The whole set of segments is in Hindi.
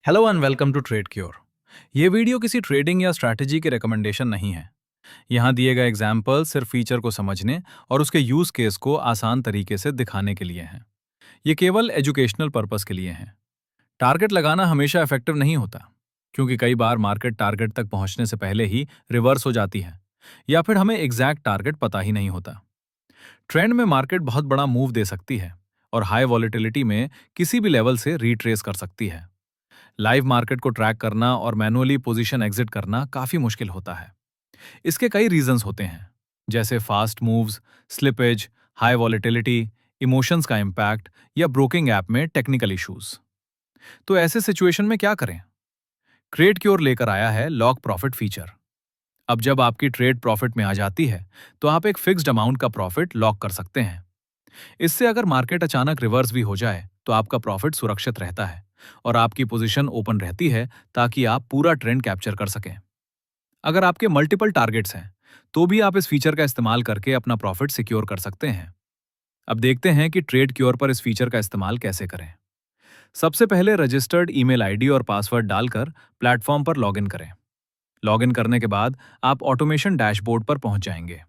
Hello and welcome to trade cure. ये वीडियो किसी ट्रेडिंग या स्ट्रैटेजी की रिकमेंडेशन नहीं है। यहाँ दिए गए एग्जाम्पल सिर्फ फीचर को समझने और उसके यूज केस को आसान तरीके से दिखाने के लिए हैं। ये केवल एजुकेशनल पर्पस के लिए हैं। टारगेट लगाना हमेशा इफेक्टिव नहीं होता, क्योंकि कई बार मार्केट टारगेट तक पहुंचने से पहले ही रिवर्स हो जाती है, या फिर हमें एग्जैक्ट टारगेट पता ही नहीं होता। ट्रेंड में मार्केट बहुत बड़ा मूव दे सकती है और हाई वॉलेटिलिटी में किसी भी लेवल से रिट्रेस कर सकती है। लाइव मार्केट को ट्रैक करना और मैनुअली पोजीशन एग्जिट करना काफी मुश्किल होता है। इसके कई रीजंस होते हैं, जैसे fast moves, slippage, high volatility, emotions का इम्पैक्ट या ब्रोकिंग ऐप में टेक्निकल इश्यूज। तो ऐसे सिचुएशन में क्या करें? ट्रेड क्योर लेकर आया है लॉक प्रॉफिट फीचर। अब जब आपकी ट्रेड प्रॉफिट में आ जाती है, तो आप एक फिक्स्ड अमाउंट का प्रॉफिट लॉक कर सकते हैं। इससे अगर मार्केट अचानक रिवर्स भी हो जाए, तो आपका प्रॉफिट सुरक्षित रहता है और आपकी पोजीशन ओपन रहती है, ताकि आप पूरा ट्रेंड कैप्चर कर सकें। अगर आपके मल्टीपल टारगेट्स हैं, तो भी आप इस फीचर का इस्तेमाल करके अपना प्रॉफिट सिक्योर कर सकते हैं। अब देखते हैं कि ट्रेड क्योर पर इस फीचर का इस्तेमाल कैसे करें। सबसे पहले रजिस्टर्ड ईमेल आईडी और पासवर्ड डालकर प्लेटफॉर्म पर लॉगिन करें। लॉगिन करने के बाद आप ऑटोमेशन डैशबोर्ड पर पहुंच जाएंगे।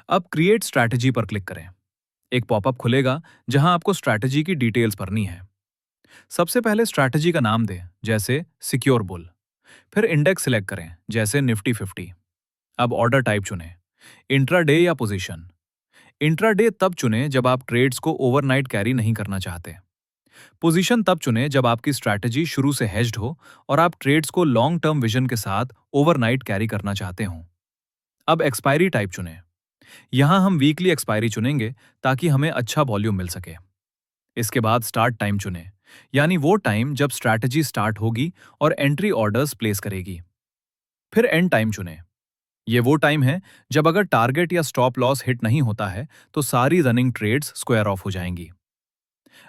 अब क्रिएट स्ट्रैटेजी पर क्लिक करें। एक पॉपअप खुलेगा जहां आपको स्ट्रैटेजी की डिटेल्स भरनी है। सबसे पहले स्ट्रैटेजी का नाम दें, जैसे सिक्योर बुल। फिर इंडेक्स सिलेक्ट करें, जैसे निफ्टी 50। अब ऑर्डर टाइप चुनें, इंट्राडे या पोजीशन। इंट्राडे तब चुनें जब आप ट्रेड्स को ओवरनाइट कैरी नहीं करना चाहते। पोजीशन तब चुनें जब आपकी स्ट्रैटेजी शुरू से हेज्ड हो और आप ट्रेड्स को लॉन्ग टर्म विजन के साथ ओवरनाइट कैरी करना चाहते हों। अब एक्सपायरी टाइप चुनें। यहां हम वीकली एक्सपायरी चुनेंगे, ताकि हमें अच्छा वॉल्यूम मिल सके। इसके बाद स्टार्ट टाइम चुनें, यानी वो टाइम जब स्ट्रैटेजी स्टार्ट होगी और एंट्री ऑर्डर्स प्लेस करेगी। फिर एंड टाइम चुनें। ये वो टाइम है जब अगर टारगेट या स्टॉप लॉस हिट नहीं होता है, तो सारी रनिंग ट्रेड्स स्क्वायर ऑफ हो जाएंगी।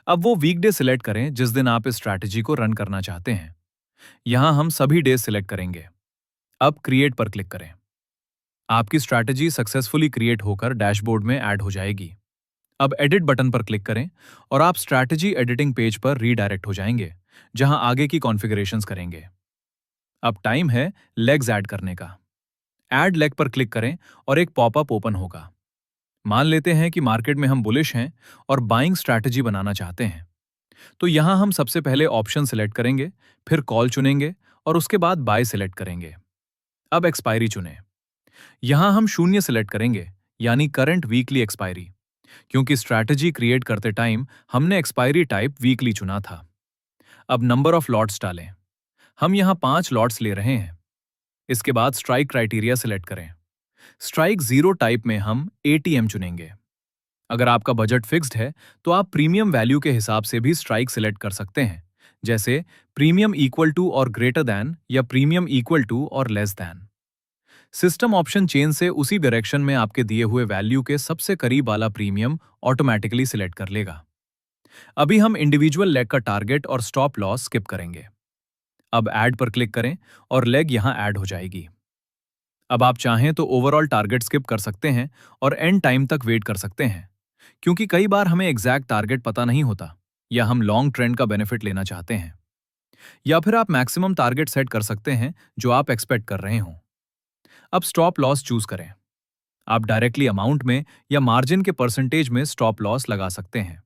अब वो वीकडे सिलेक्ट करें जिस दिन आप इस स्ट्रैटेजी को रन करना चाहते हैं। यहां हम सभी डेज सिलेक्ट करेंगे। अब क्रिएट पर क्लिक करें। आपकी स्ट्रैटेजी सक्सेसफुली क्रिएट होकर डैशबोर्ड में ऐड हो जाएगी। अब एडिट बटन पर क्लिक करें और आप स्ट्रैटेजी एडिटिंग पेज पर रीडायरेक्ट हो जाएंगे, जहां आगे की कॉन्फ़िगरेशंस करेंगे। अब टाइम है लेग्स ऐड करने का। ऐड लेग पर क्लिक करें और एक पॉपअप ओपन होगा। मान लेते हैं कि मार्केट में हम बुलिश हैं और बाइंग स्ट्रैटेजी बनाना चाहते हैं। तो यहां हम सबसे पहले ऑप्शन सिलेक्ट करेंगे, फिर कॉल चुनेंगे और उसके बाद बाय सिलेक्ट करेंगे। अब एक्सपायरी चुनें। यहां हम शून्य सिलेक्ट करेंगे, यानी करंट वीकली एक्सपायरी, क्योंकि स्ट्रैटेजी क्रिएट करते टाइम हमने एक्सपायरी टाइप वीकली चुना था। अब नंबर ऑफ लॉट्स डालें। हम यहां 5 लॉट्स ले रहे हैं। इसके बाद स्ट्राइक क्राइटेरिया सिलेक्ट करें। स्ट्राइक 0 टाइप में हम एटीएम चुनेंगे। अगर आपका बजट फिक्स्ड है, तो आप प्रीमियम वैल्यू के हिसाब से भी स्ट्राइक सिलेक्ट कर सकते हैं, जैसे प्रीमियम इक्वल टू और ग्रेटर दैन या प्रीमियम इक्वल टू और less than. System option chain से उसी डायरेक्शन में आपके दिए हुए वैल्यू के सबसे करीब वाला प्रीमियम ऑटोमेटिकली सिलेक्ट कर लेगा। अभी हम इंडिविजुअल लेग का टारगेट और स्टॉप लॉस स्किप करेंगे। अब ऐड पर क्लिक करें और लेग यहां ऐड हो जाएगी। अब आप चाहें तो ओवरऑल टारगेट स्किप कर सकते हैं और एंड टाइम तक वेट कर सकते हैं, क्योंकि कई बार हमें एग्जैक्ट टारगेट पता नहीं होता या हम लॉन्ग ट्रेंड का बेनिफिट लेना चाहते हैं। या फिर आप मैक्सिमम टारगेट सेट कर सकते हैं जो आप एक्सपेक्ट कर रहे हों। अब स्टॉप लॉस चूज करें। आप डायरेक्टली अमाउंट में या मार्जिन के परसेंटेज में स्टॉप लॉस लगा सकते हैं।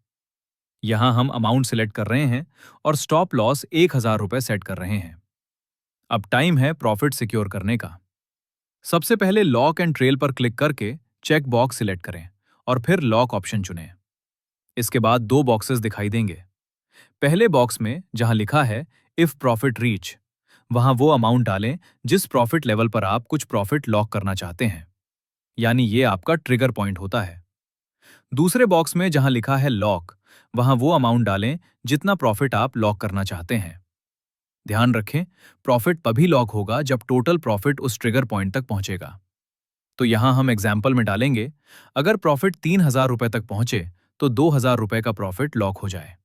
यहां हम अमाउंट सिलेक्ट कर रहे हैं और स्टॉप लॉस 1000 रुपए सेट कर रहे हैं। अब टाइम है प्रॉफिट सिक्योर करने का। सबसे पहले लॉक एंड ट्रेल पर क्लिक करके चेक बॉक्स सिलेक्ट करें और फिर लॉक ऑप्शन चुनें। इसके बाद 2 बॉक्सेस दिखाई देंगे। पहले बॉक्स में जहां लिखा है इफ प्रॉफिट रीच, वहां वो अमाउंट डालें जिस प्रॉफिट लेवल पर आप कुछ प्रॉफिट लॉक करना चाहते हैं, यानी ये आपका ट्रिगर पॉइंट होता है। दूसरे बॉक्स में जहां लिखा है लॉक, वहां वो अमाउंट डालें जितना प्रॉफिट आप लॉक करना चाहते हैं। ध्यान रखें, प्रॉफिट तभी लॉक होगा जब टोटल प्रॉफिट उस ट्रिगर पॉइंट तक पहुंचेगा। तो यहां हम एग्जाम्पल में डालेंगे, अगर प्रॉफिट 3000 रुपए तक पहुंचे, तो 2000 रुपए का प्रॉफिट लॉक हो जाए।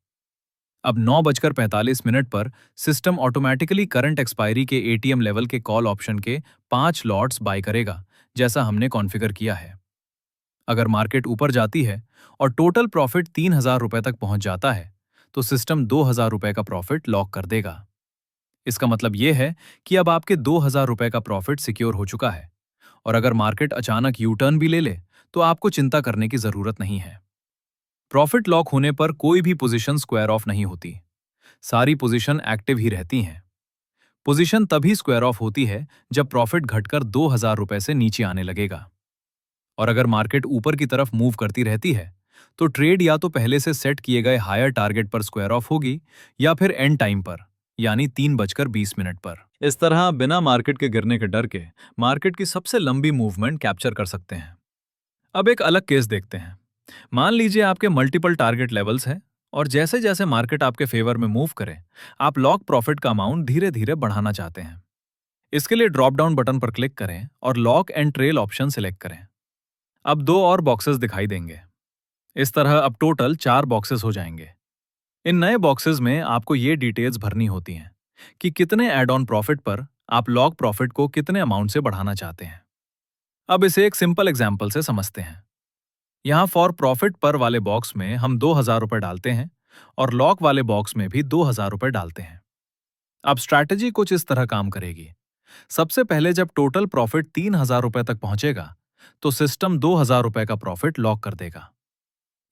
अब 9:45 पर सिस्टम ऑटोमेटिकली करंट एक्सपायरी के एटीएम लेवल के कॉल ऑप्शन के 5 लॉट्स बाय करेगा, जैसा हमने कॉन्फ़िगर किया है। अगर मार्केट ऊपर जाती है और टोटल प्रॉफिट 3000 रुपए तक पहुंच जाता है, तो सिस्टम 2000 रुपए का प्रॉफिट लॉक कर देगा। इसका मतलब ये है कि अब आपके 2,000 रुपए का प्रॉफिट सिक्योर हो चुका है, और अगर मार्केट अचानक यू टर्न भी ले ले तो आपको चिंता करने की जरूरत नहीं है। प्रॉफिट लॉक होने पर कोई भी पोजीशन स्क्वायर ऑफ नहीं होती, सारी पोजीशन एक्टिव ही रहती हैं। पोजीशन तभी स्क्वायर ऑफ होती है जब प्रॉफिट घटकर 2,000 रुपए से नीचे आने लगेगा। और अगर मार्केट ऊपर की तरफ मूव करती रहती है तो ट्रेड या तो पहले से सेट किए गए हायर टारगेट पर स्क्वायर ऑफ होगी या फिर एंड टाइम पर, यानी 3:20 पर। इस तरह आप बिना मार्केट के गिरने के डर के मार्केट की सबसे लंबी मूवमेंट कैप्चर कर सकते हैं। अब एक अलग केस देखते हैं। मान लीजिए आपके मल्टीपल टारगेट लेवल्स हैं और जैसे जैसे मार्केट आपके फेवर में मूव करे आप लॉक प्रॉफिट का अमाउंट धीरे धीरे बढ़ाना चाहते हैं। इसके लिए ड्रॉप डाउन बटन पर क्लिक करें और lock and trail option select करें। अब दो और बॉक्सेस दिखाई देंगे। इस तरह अब टोटल 4 बॉक्सेस हो जाएंगे। इन नए बॉक्सेस में आपको ये डिटेल्स भरनी होती हैं कि कितने एड ऑन प्रॉफिट पर आप लॉक प्रॉफिट को कितने अमाउंट से बढ़ाना चाहते हैं। अब इसे एक सिंपल एग्जाम्पल से समझते हैं। यहाँ फॉर प्रॉफिट पर वाले बॉक्स में हम 2,000 रुपए डालते हैं और लॉक वाले बॉक्स में भी 2,000 रुपए डालते हैं। अब स्ट्रैटेजी कुछ इस तरह काम करेगी। सबसे पहले जब टोटल प्रॉफिट 3,000 रुपए तक पहुंचेगा तो सिस्टम 2,000 रुपए का प्रॉफिट लॉक कर देगा।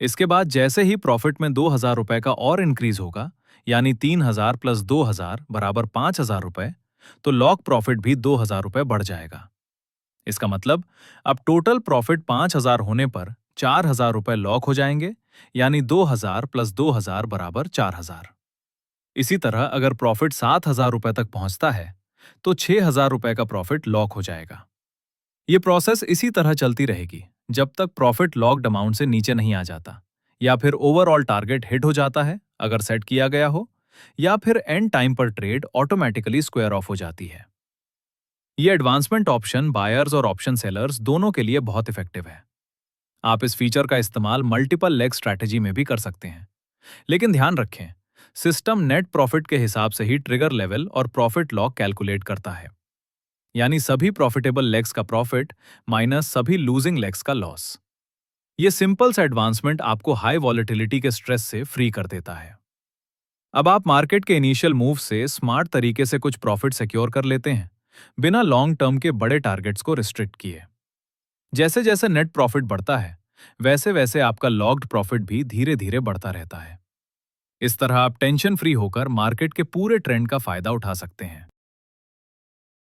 इसके बाद जैसे ही प्रॉफिट में 2,000 रुपए का और इंक्रीज होगा, यानी 3,000 प्लस 2,000 बराबर 5,000 रुपए, तो लॉक प्रॉफिट भी 2,000 रुपए बढ़ जाएगा। इसका मतलब अब टोटल प्रॉफिट 5,000 होने पर 4,000 रुपए लॉक हो जाएंगे, यानी 2,000 प्लस 2,000 बराबर 4,000। इसी तरह अगर प्रॉफिट 7,000 रुपए तक पहुंचता है तो 6,000 रुपए का प्रॉफिट लॉक हो जाएगा। ये प्रोसेस इसी तरह चलती रहेगी जब तक प्रॉफिट लॉक्ड अमाउंट से नीचे नहीं आ जाता, या फिर ओवरऑल टारगेट हिट हो जाता है अगर सेट किया गया हो, या फिर एंड टाइम पर ट्रेड ऑटोमेटिकली स्क्वायर ऑफ हो जाती है। ये एडवांसमेंट ऑप्शन बायर्स और ऑप्शन सेलर्स दोनों के लिए बहुत इफेक्टिव है। आप इस फीचर का इस्तेमाल मल्टीपल लेग स्ट्रैटेजी में भी कर सकते हैं। लेकिन ध्यान रखें, सिस्टम नेट प्रॉफिट के हिसाब से ही ट्रिगर लेवल और प्रॉफिट लॉक कैलकुलेट करता है, यानी सभी प्रॉफिटेबल लेग्स का प्रॉफिट माइनस सभी लूजिंग लेग्स का लॉस। ये सिंपल सा एडवांसमेंट आपको हाई वॉलेटिलिटी के स्ट्रेस से फ्री कर देता है। अब आप मार्केट के इनिशियल मूव से स्मार्ट तरीके से कुछ प्रॉफिट सिक्योर कर लेते हैं, बिना लॉन्ग टर्म के बड़े टारगेट्स को रिस्ट्रिक्ट किए। जैसे जैसे नेट प्रॉफिट बढ़ता है वैसे वैसे आपका लॉक्ड प्रॉफिट भी धीरे धीरे बढ़ता रहता है। इस तरह आप टेंशन फ्री होकर मार्केट के पूरे ट्रेंड का फायदा उठा सकते हैं।